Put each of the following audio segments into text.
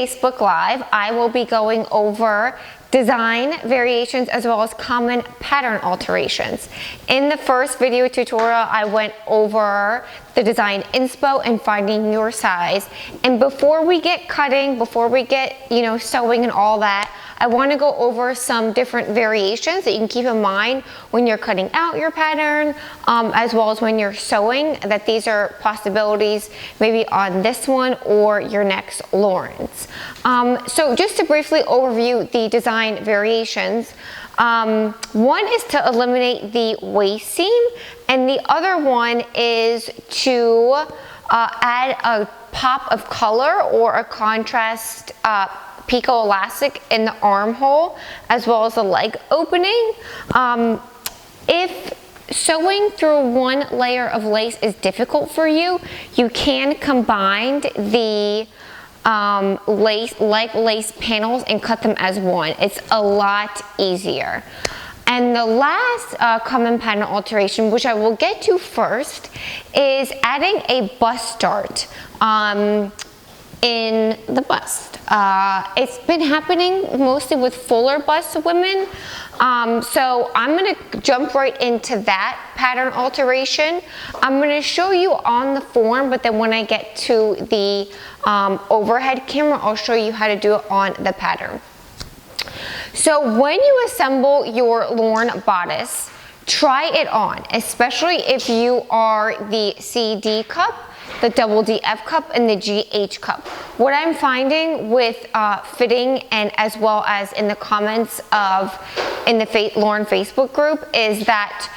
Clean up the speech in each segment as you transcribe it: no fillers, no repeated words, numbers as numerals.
Facebook Live, I will be going over design variations as well as common pattern alterations. In the first video tutorial, I went over the design inspo and finding your size. And before we get cutting, before we get, sewing and all that, I want to go over some different variations that you can keep in mind when you're cutting out your pattern, as well as when you're sewing, that these are possibilities maybe on this one or your next Lawren's. So just to briefly overview the design variations, one is to eliminate the waist seam, and the other one is to add a pop of color or a contrast picot elastic in the armhole as well as the leg opening. If sewing through one layer of lace is difficult for you, you can combine the lace panels and cut them as one. It's a lot easier. And the last common pattern alteration, which I will get to first, is adding a bust dart in the bust. It's been happening mostly with fuller bust women, so I'm going to jump right into that pattern alteration. I'm going to show you on the form, but then when I get to the overhead camera, I'll show you how to do it on the pattern. So when you assemble your Lawren bodice, try it on, especially if you are the CD cup, the double DF cup, and the GH cup. What I'm finding with fitting, and as well as in the comments in the Lawren Facebook group, is that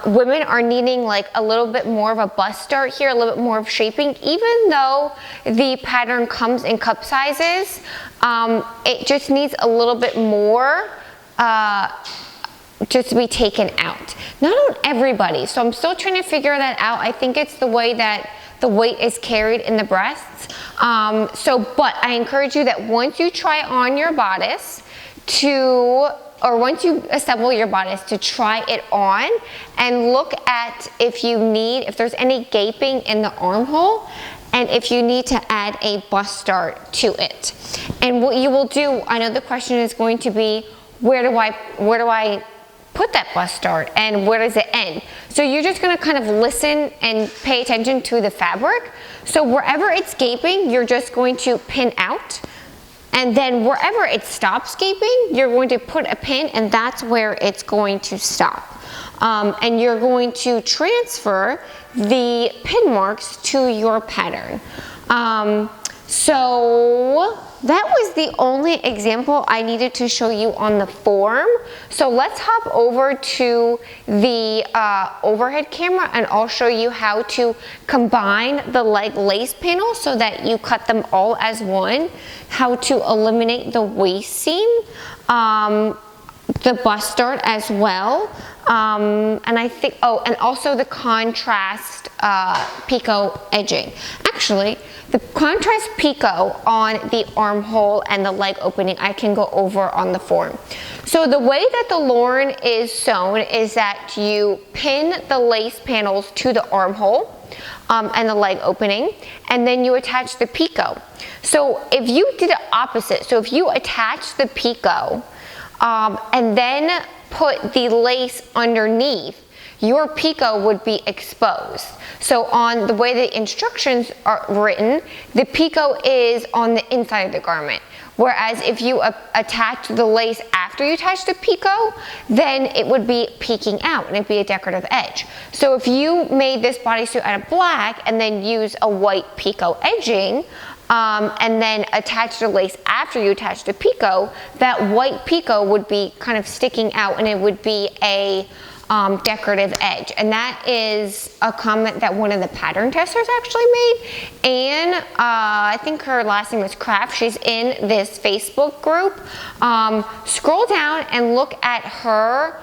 women are needing like a little bit more of a bust dart here, a little bit more of shaping. Even though the pattern comes in cup sizes, it just needs a little bit more just to be taken out. Not on everybody, so I'm still trying to figure that out. I think it's the way that the weight is carried in the breasts. But I encourage you that once you try on your bodice once you assemble your bodice, to try it on and look at if there's any gaping in the armhole, and if you need to add a bust dart to it. And what you will do, I know the question is going to be, where do I put that bust dart and where does it end? So you're just going to kind of listen and pay attention to the fabric. So wherever it's gaping, you're just going to pin out. And then wherever it stops gaping, you're going to put a pin, and that's where it's going to stop. And you're going to transfer the pin marks to your pattern. So that was the only example I needed to show you on the form. So let's hop over to the overhead camera, and I'll show you how to combine the leg lace panel so that you cut them all as one, how to eliminate the waist seam, the bust dart as well, and I think, and also the contrast picot edging. Actually, the contrast picot on the armhole and the leg opening I can go over on the form. So the way that the Lawren is sewn is that you pin the lace panels to the armhole and the leg opening, and then you attach the picot. So if you did it opposite, so if you attach the picot and then put the lace underneath, your picot would be exposed. So on the way the instructions are written, the picot is on the inside of the garment. Whereas if you attach the lace after you attach the picot, then it would be peeking out and it'd be a decorative edge. So if you made this bodysuit out of black and then use a white picot edging, and then attach the lace after you attach the picot, that white picot would be kind of sticking out and it would be a decorative edge. And that is a comment that one of the pattern testers actually made. And I think her last name is Kraft. She's in this Facebook group. Scroll down and look at her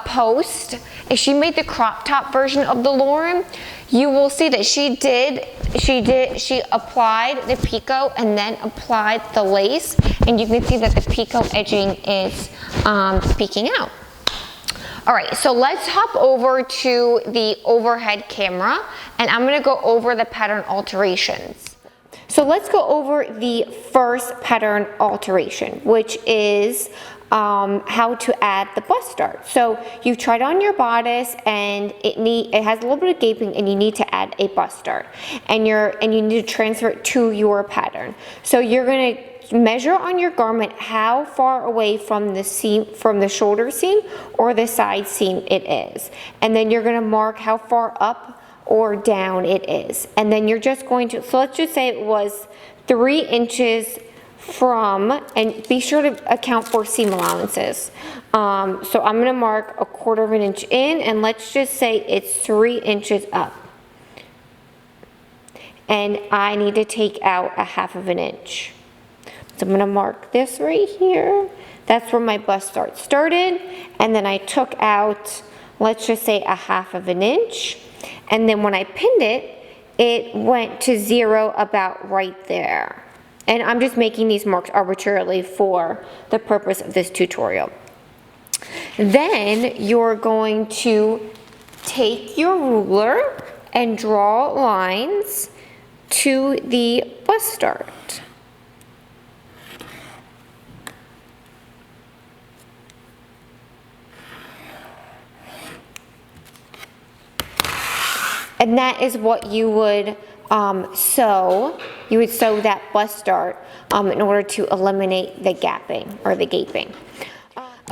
post. If she made the crop top version of the Lawren, you will see that she applied the picot and then applied the lace, and you can see that the picot edging is peeking out. All right, so let's hop over to the overhead camera, and I'm gonna go over the pattern alterations. So let's go over the first pattern alteration, which is how to add the bust dart. So you've tried on your bodice and it has a little bit of gaping, and you need to add a bust dart, and you need to transfer it to your pattern. So you're going to measure on your garment how far away from the seam, from the shoulder seam or the side seam it is, and then you're going to mark how far up or down it is, and then you're just going to, so let's just say it was 3 inches from, and be sure to account for seam allowances. So I'm going to mark 1/4 inch in, and let's just say it's 3 inches up, and I need to take out 1/2 inch. So I'm going to mark this right here. That's where my bust dart started, and then I took out, let's just say 1/2 inch, and then when I pinned it, it went to 0 about right there. And I'm just making these marks arbitrarily for the purpose of this tutorial. Then you're going to take your ruler and draw lines to the bust dart. And that is what you would sew. You would sew that bust dart in order to eliminate the gapping or the gaping.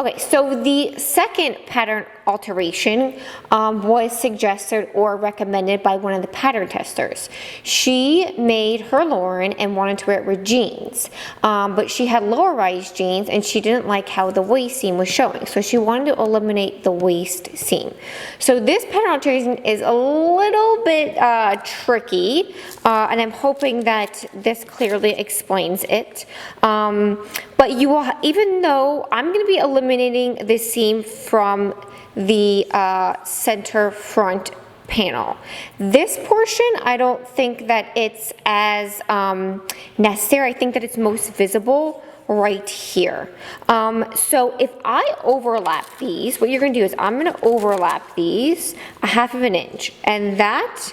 Okay, so the second pattern alteration was suggested or recommended by one of the pattern testers. She made her Lawren and wanted to wear it with jeans, but she had lower rise jeans and she didn't like how the waist seam was showing, so she wanted to eliminate the waist seam. So this pattern alteration is a little bit tricky, and I'm hoping that this clearly explains it. But you will, even though I'm going to be eliminating the seam from the center front panel. This portion, I don't think that it's as necessary. I think that it's most visible right here. So if I overlap these, what you're going to do is I'm going to overlap these 1/2 inch, and that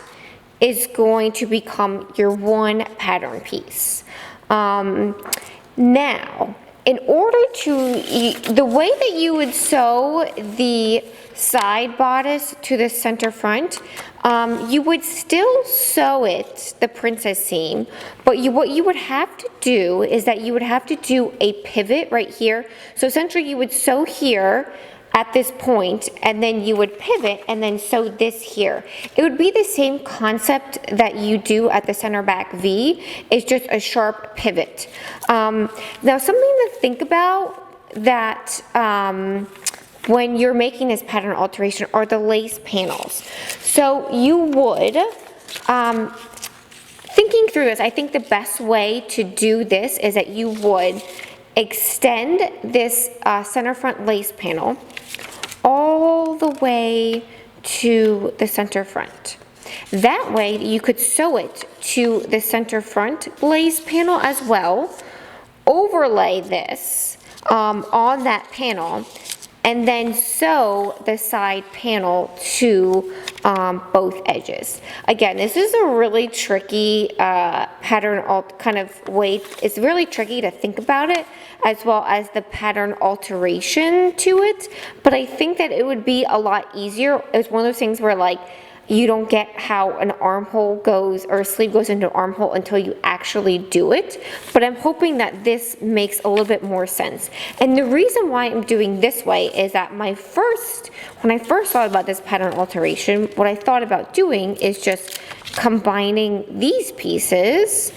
is going to become your one pattern piece. Now, in order to, the way that you would sew the side bodice to the center front, you would still sew it, the princess seam, but what you would have to do is that you would have to do a pivot right here. So essentially you would sew here at this point, and then you would pivot and then sew this here. It would be the same concept that you do at the center back V. It's just a sharp pivot. Now something to think about that when you're making this pattern alteration are the lace panels. So you would, thinking through this, I think the best way to do this is that you would extend this center front lace panel all the way to the center front. That way you could sew it to the center front lace panel as well, overlay this on that panel, and then sew the side panel to both edges. Again, this is a really tricky pattern kind of way. It's really tricky to think about it, as well as the pattern alteration to it, but I think that it would be a lot easier. It's one of those things where like you don't get how an armhole goes or a sleeve goes into an armhole until you actually do it, but I'm hoping that this makes a little bit more sense. And the reason why I'm doing this way is that when I first thought about this pattern alteration, what I thought about doing is just combining these pieces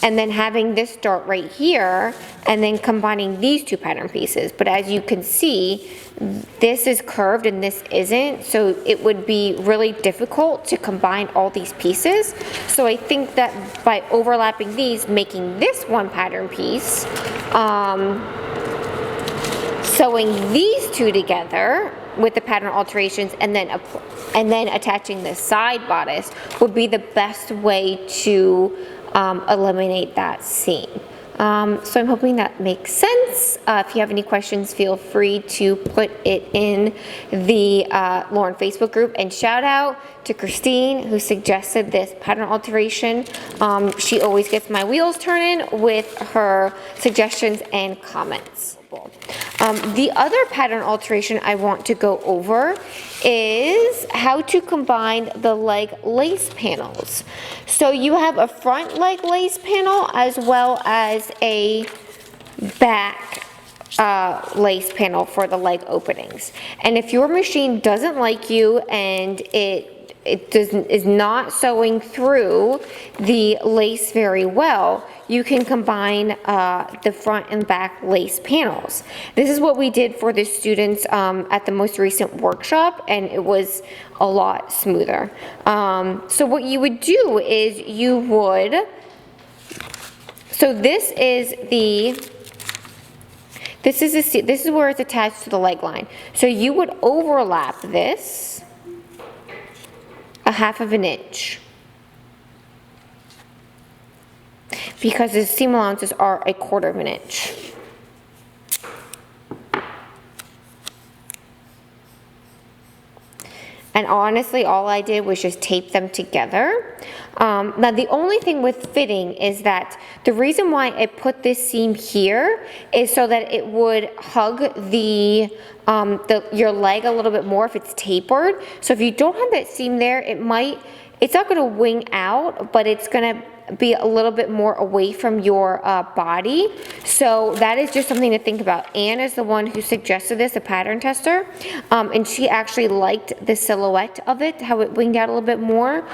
and then having this dart right here, and then combining these two pattern pieces. But as you can see, this is curved and this isn't, so it would be really difficult to combine all these pieces. So I think that by overlapping these, making this one pattern piece, sewing these two together with the pattern alterations, and then attaching the side bodice would be the best way to eliminate that seam. So I'm hoping that makes sense. If you have any questions, feel free to put it in the Lawren Facebook group. And shout out to Christine, who suggested this pattern alteration. She always gets my wheels turning with her suggestions and comments. The other pattern alteration I want to go over is how to combine the leg lace panels. So you have a front leg lace panel as well as a back lace panel for the leg openings. And if your machine doesn't like you and is not sewing through the lace very well, you can combine the front and back lace panels. This is what we did for the students at the most recent workshop, and it was a lot smoother. So what you would do is you would, so this is where it's attached to the leg line. So you would overlap this 1/2 inch, because the seam allowances are 1/4 inch. And honestly, all I did was just tape them together. Now the only thing with fitting is that the reason why I put this seam here is so that it would hug your leg a little bit more if it's tapered. So if you don't have that seam there, it's not gonna wing out, but it's gonna be a little bit more away from your body. So that is just something to think about. Anne is the one who suggested this, a pattern tester, and she actually liked the silhouette of it, how it winged out a little bit more.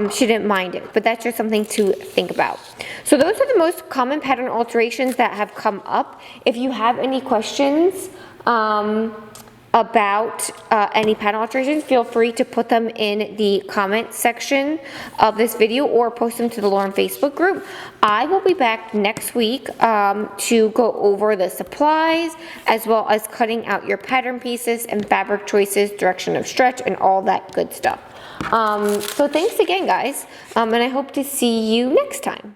She didn't mind it, but that's just something to think about. So those are the most common pattern alterations that have come up. If you have any questions about any pattern alterations, feel free to put them in the comment section of this video or post them to the Lawren Facebook group. I will be back next week to go over the supplies as well as cutting out your pattern pieces and fabric choices, direction of stretch, and all that good stuff. So thanks again, guys, and I hope to see you next time.